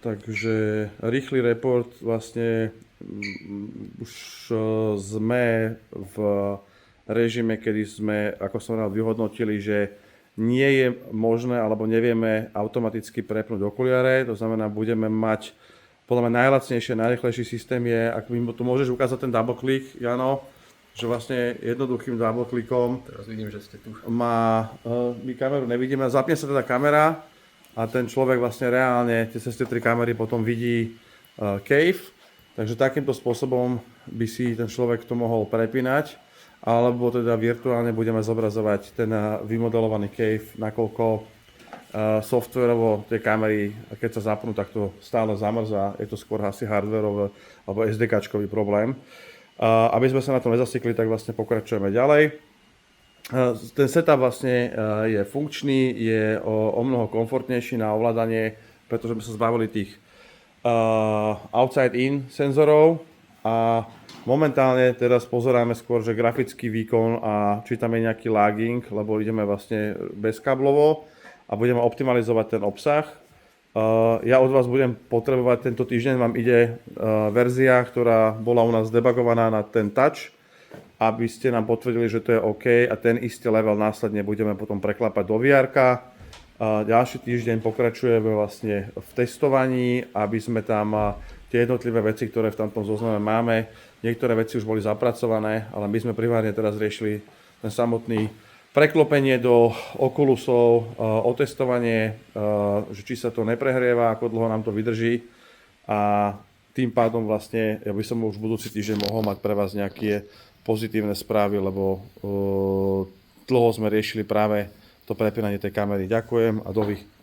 Takže rýchly report vlastne už sme v režime, kedy sme, ako som rád, vyhodnotili, že nie je možné alebo nevieme automaticky prepnúť okuliare. To znamená, budeme mať podľa mňa najlacnejší a najrýchlejší systém je, ak mi tu môžeš ukázať ten double click, Jano, že vlastne jednoduchým double clickom Teraz vidím, že ste tu. my kameru nevidíme, zapne sa teda kamera a ten človek vlastne reálne cez tie 3 kamery potom vidí cave, takže takýmto spôsobom by si ten človek to mohol prepínať, alebo teda virtuálne budeme zobrazovať ten vymodelovaný cave, nakoľko softwarovo tie kamery, keď sa zapnú, tak to stále zamrzá, je to skôr asi hardwareový alebo SDKčkový problém. Aby sme sa na to nezasekli, tak vlastne pokračujeme ďalej. Ten setup vlastne je funkčný, je o mnoho komfortnejší na ovládanie, pretože sme sa zbavili tých outside-in senzorov a momentálne teraz pozeráme skôr, že grafický výkon a či tam je nejaký lagging, lebo ideme vlastne bezkáblovo a budeme optimalizovať ten obsah. Ja od vás budem potrebovať, tento týždeň vám ide verzia, ktorá bola u nás debugovaná na ten touch, aby ste nám potvrdili, že to je OK a ten istý level následne budeme potom preklapať do VR-ka. Ďalší týždeň pokračujeme vlastne v testovaní, aby sme tam tie jednotlivé veci, ktoré v tamtom zozname máme, niektoré veci už boli zapracované, ale my sme primárne teraz riešili ten samotný preklopenie do Oculusov, otestovanie, že či sa to neprehrieva, ako dlho nám to vydrží a tým pádom vlastne ja by som už budúci týždeň mohol mať pre vás nejaké pozitívne správy, lebo dlho sme riešili práve to prepínanie tej kamery. Ďakujem a dovi.